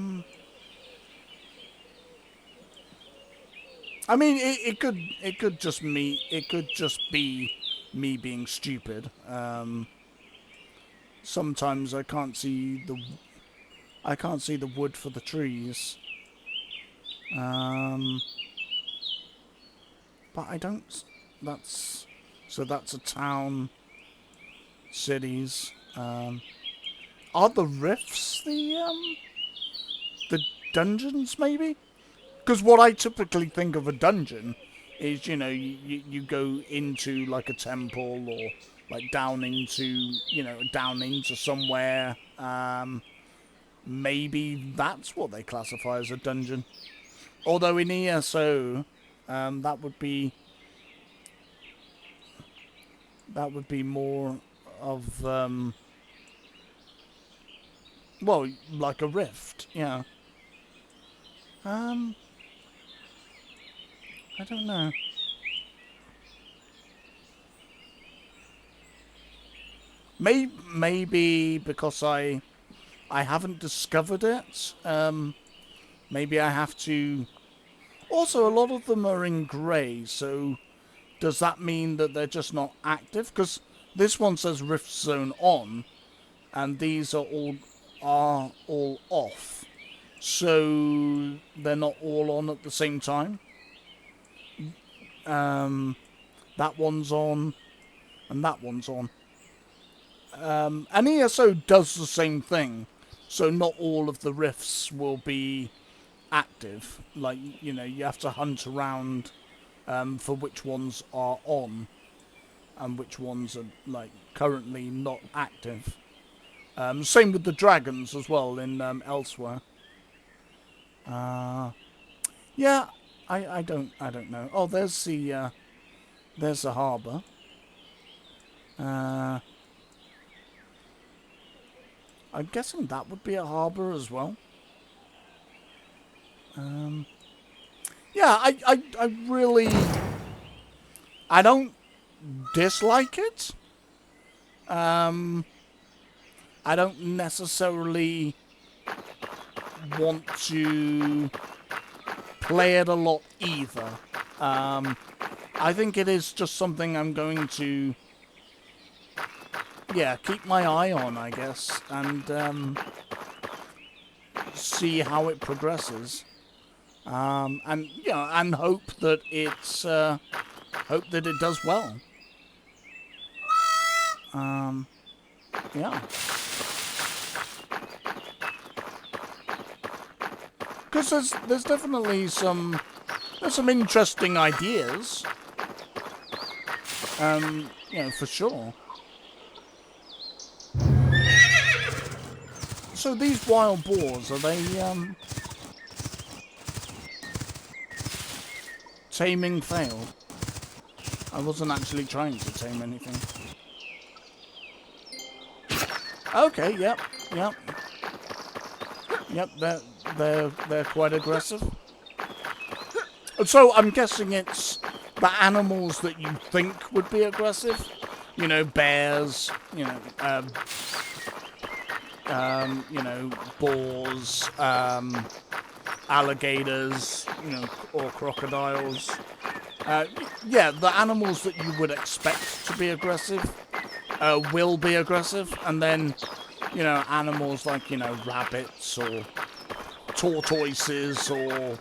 mean, it could just be me being stupid. Sometimes I can't see the wood for the trees. But I don't. That's a town, cities. Are the rifts the dungeons maybe? Because what I typically think of a dungeon is, you know, you go into like a temple or like down into somewhere. Maybe that's what they classify as a dungeon. Although in ESO, that would be more of well, like a rift, yeah. I don't know. Maybe because I haven't discovered it. Maybe I have to. Also, a lot of them are in grey, so does that mean that they're just not active? Because this one says Rift Zone on, and these are all off. So they're not all on at the same time. That one's on, and that one's on. And ESO does the same thing, so not all of the rifts will be active. Like, you know, you have to hunt around for which ones are on and which ones are like currently not active. Same with the dragons as well in elsewhere. Yeah, I don't know. Oh, there's the harbour. I'm guessing that would be a harbour as well. Yeah, I really, I don't dislike it. I don't necessarily want to play it a lot either. I think it is just something I'm going to, yeah, keep my eye on, I guess, and see how it progresses. And you know, and hope that it does well. Yeah. Because there's definitely some interesting ideas. You know, for sure. So these wild boars, are they taming failed? I wasn't actually trying to tame anything. Okay, yep. Yep, they're quite aggressive. So I'm guessing it's the animals that you think would be aggressive. You know, bears, you know, boars, alligators, you know, or crocodiles. Yeah, the animals that you would expect to be aggressive will be aggressive, and then, you know, animals like, you know, rabbits or tortoises or,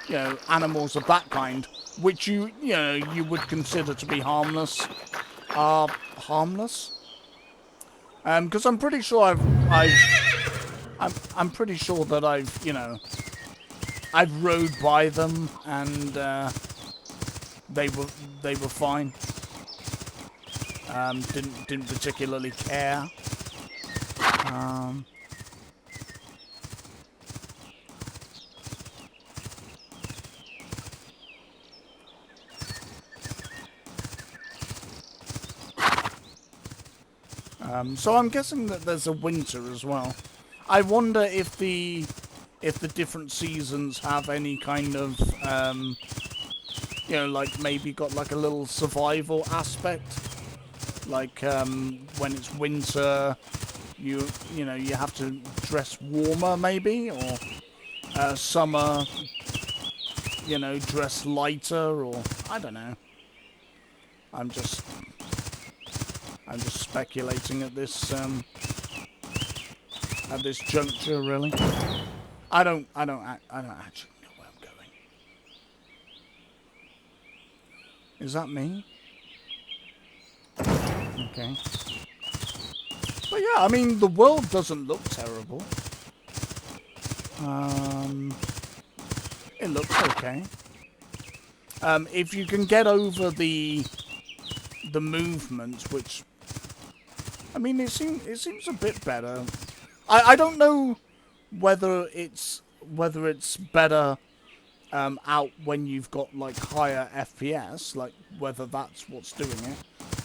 you know, animals of that kind, which you know, you would consider to be harmless, are harmless. Because I'm pretty sure I'm pretty sure that you know, I've rode by them and they were fine. Didn't particularly care. So I'm guessing that there's a winter as well. I wonder if the different seasons have any kind of you know, like maybe got like a little survival aspect. Like when it's winter, you know, you have to dress warmer maybe, or summer, you know, dress lighter, or I don't know. I'm just speculating at this juncture, really. I don't actually know where I'm going. Is that me? Okay. But yeah, I mean, the world doesn't look terrible. It looks okay. If you can get over the movement, which, I mean, it seems a bit better. I don't know whether it's better out when you've got like higher FPS, like whether that's what's doing it.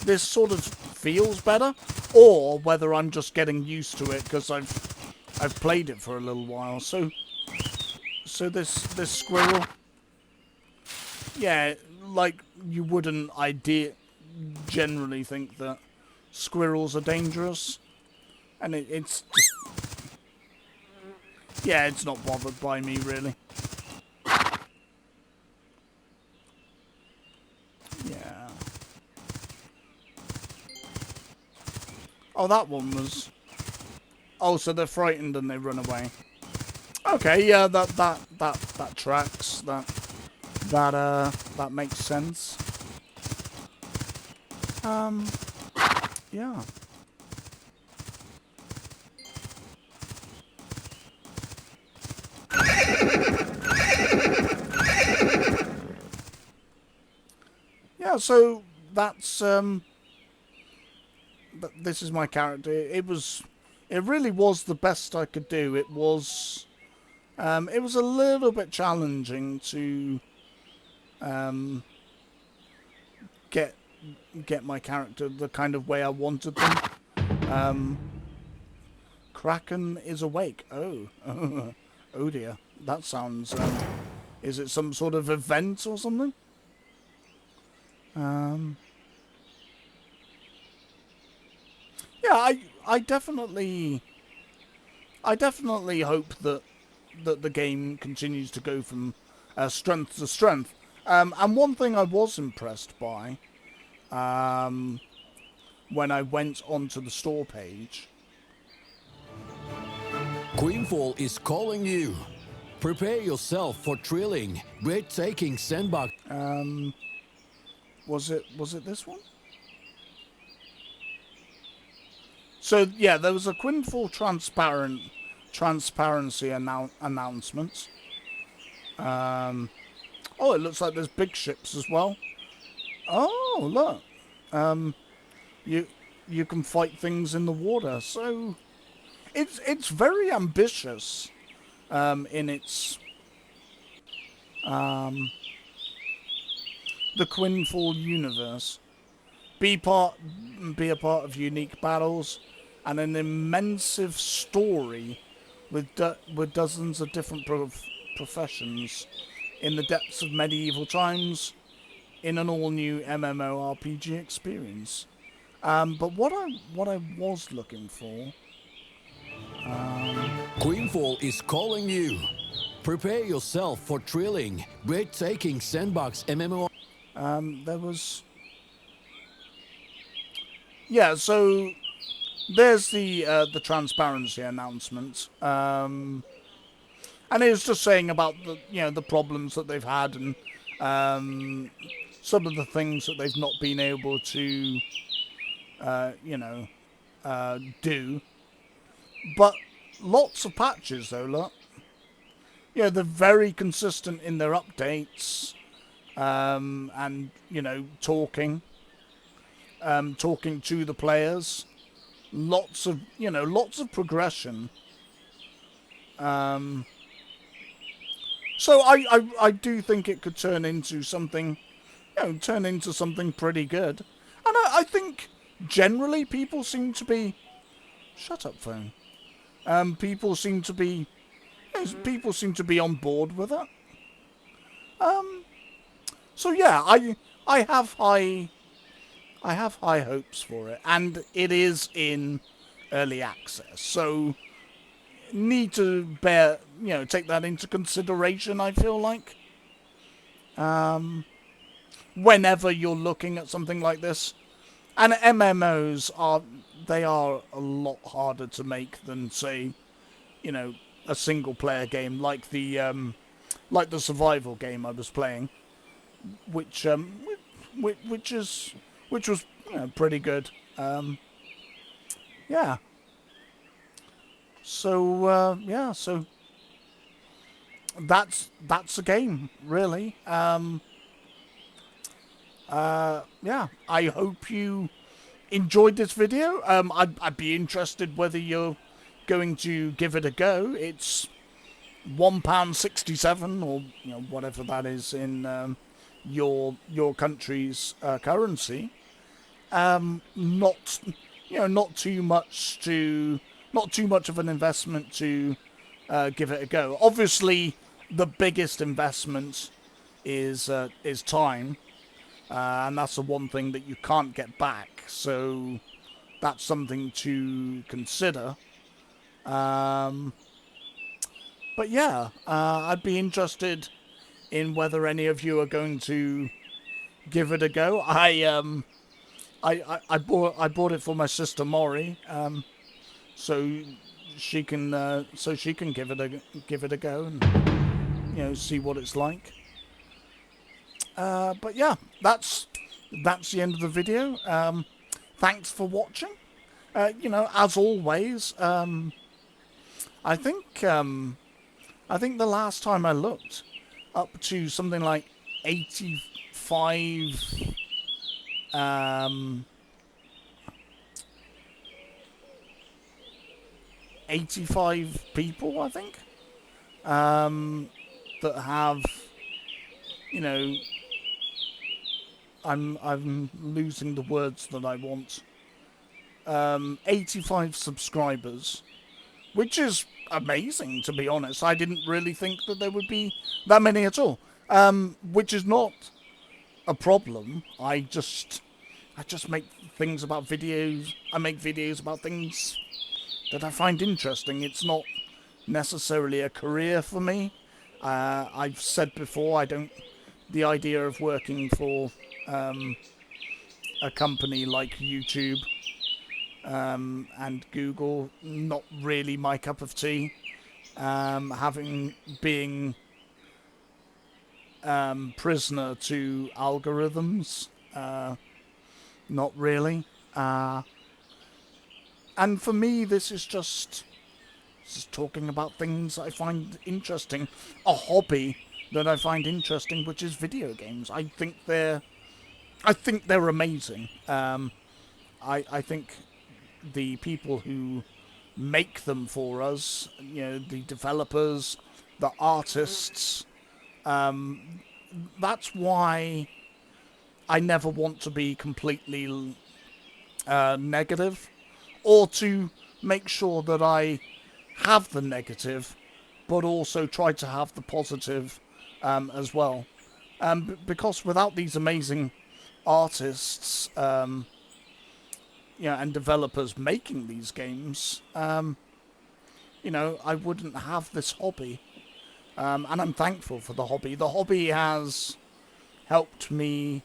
This sort of feels better, or whether I'm just getting used to it because I've played it for a little while. So this squirrel, yeah, like you wouldn't generally think that squirrels are dangerous, and it's just, yeah, it's not bothered by me really. Yeah. Oh, that one was. Oh, so they're frightened and they run away. Okay, yeah, that tracks. That makes sense. Yeah. Yeah, so that's this is my character. It really was the best I could do. It was a little bit challenging to get my character the kind of way I wanted them. Kraken is awake. Oh. Oh dear. That sounds is it some sort of event or something? Yeah, I definitely hope that the game continues to go from strength to strength. And one thing I was impressed by when I went onto the store page. Quinfall is calling you. Prepare yourself for thrilling, breathtaking sandbox. Was it this one? So yeah, there was a Quinfall transparency announcement. Oh, it looks like there's big ships as well. Oh, look. You can fight things in the water. So it's very ambitious in its the Quinfall universe. Be a part of unique battles and an immense story with with dozens of different professions in the depths of medieval times in an all-new MMORPG experience. But what I was looking for, Quinfall is calling you. Prepare yourself for thrilling, breathtaking sandbox MMO. there was, yeah. So there's the transparency announcement, and it was just saying about the problems that they've had and some of the things that they've not been able to do. But lots of patches though, look. They're very consistent in their updates, and talking to the players. Lots of progression. So I do think it could turn into something, pretty good. And I think generally people seem to be, shut up, phone. People seem to be on board with it. So yeah, I have high hopes for it, and it is in early access. So need to take that into consideration, I feel like. Whenever you're looking at something like this. And MMOs are a lot harder to make than, say, a single player game like the survival game I was playing, which was pretty good. Yeah. So so that's the game, really. Yeah, I hope you enjoyed this video. I'd be interested whether you're going to give it a go. It's £1.67, or whatever that is in your country's currency. Not not too much of an investment to give it a go. Obviously, the biggest investment is time. And that's the one thing that you can't get back. So that's something to consider. But yeah, I'd be interested in whether any of you are going to give it a go. I bought it for my sister Maury, so she can give it a go and see what it's like. But yeah, that's the end of the video. Thanks for watching. As always, I think the last time I looked, up to something like 85 85 people, I think, that have, I'm losing the words that I want. 85 subscribers, which is amazing, to be honest. I didn't really think that there would be that many at all. Which is not a problem. I just make things about videos. I make videos about things that I find interesting. It's not necessarily a career for me. I've said before, the idea of working for a company like YouTube and Google, not really my cup of tea. Being prisoner to algorithms, not really. And for me, this is just talking about things I find interesting, a hobby that I find interesting, which is video games. I think they're amazing. I think the people who make them for us. You know, the developers, the artists. That's why I never want to be completely negative, or to make sure that I have the negative, but also try to have the positive as well. Because without these amazing artists, and developers making these games, I wouldn't have this hobby. And I'm thankful for the hobby. The hobby has helped me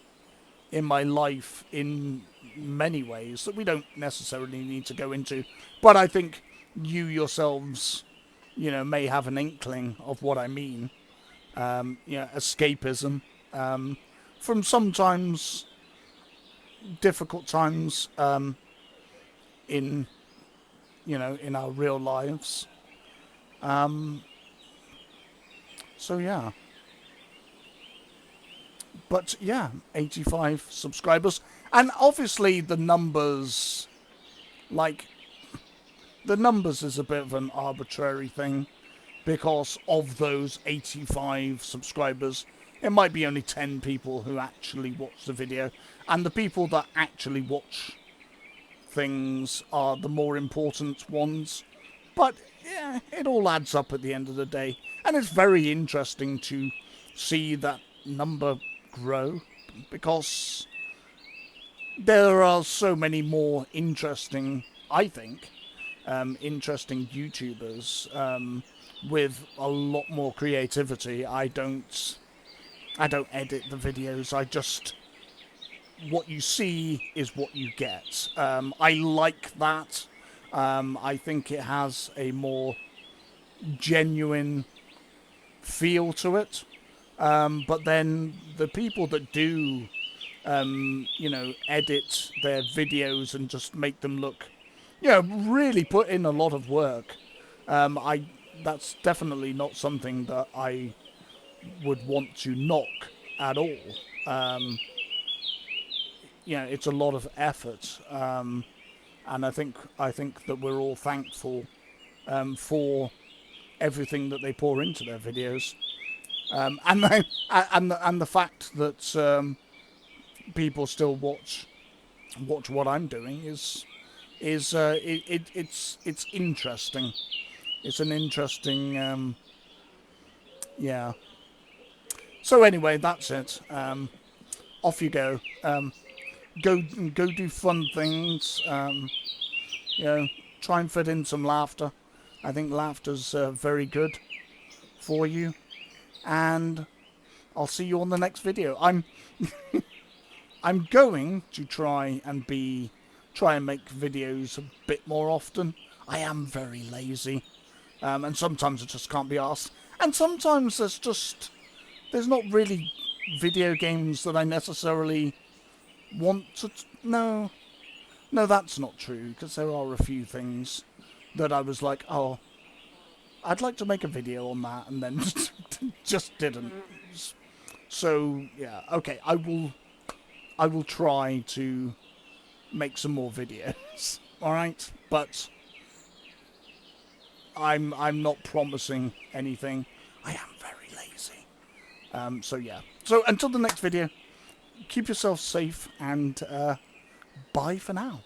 in my life in many ways that we don't necessarily need to go into. But I think you yourselves, may have an inkling of what I mean. Escapism from sometimes difficult times in our real lives. So yeah. But yeah, 85 subscribers. And obviously the numbers is a bit of an arbitrary thing, because of those 85 subscribers, it might be only 10 people who actually watch the video, and the people that actually watch things are the more important ones. But yeah, it all adds up at the end of the day, and it's very interesting to see that number grow, because there are so many more interesting, I think, interesting YouTubers with a lot more creativity. I don't edit the videos. What you see is what you get. I like that. I think it has a more genuine feel to it. But then the people that do, edit their videos and just make them look, really put in a lot of work. That's definitely not something that I would want to knock at all. It's a lot of effort, and I think that we're all thankful for everything that they pour into their videos, and the fact that people still watch what I'm doing is it's interesting. It's an interesting yeah. So anyway, that's it. Off you go. Go do fun things. Try and fit in some laughter. I think laughter's very good for you. And I'll see you on the next video. I'm going to try and make videos a bit more often. I am very lazy, and sometimes I just can't be asked. And sometimes there's not really video games that I necessarily want to. No, that's not true, because there are a few things that I was like, oh, I'd like to make a video on that, and then just didn't. So yeah, okay, I will try to make some more videos. All right, but I'm not promising anything. I am very lazy. So yeah. So until the next video, keep yourself safe, and bye for now.